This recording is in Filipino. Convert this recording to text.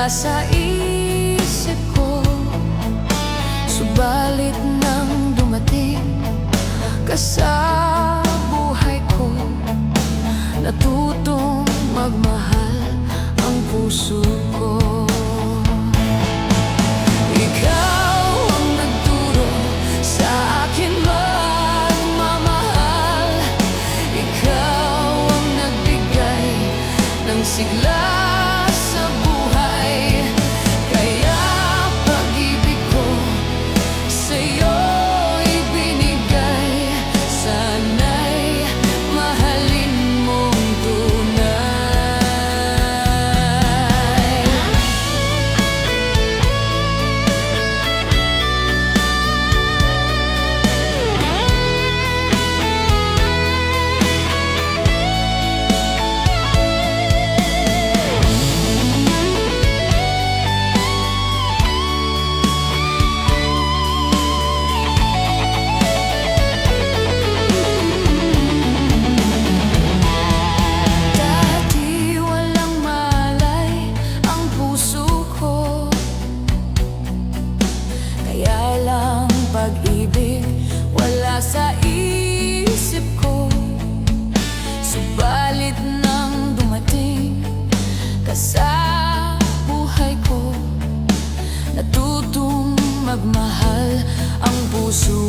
sa isip ko. Subalit nang dumating ka sa buhay ko, natutong magmahal ang puso ko. Ikaw ang nagturo sa akin magmamahal. Ikaw ang nagbigay ng sigla sa buhay. Kaya pag-ibig ko sa'yo ibinigay. Sana'y mahalin mong tunay. Dati walang malay ang puso ko, kaya lang pag-ibig wala sa isip ko. Subalit nang dumating ka sa buhay ko, natutong magmahal ang puso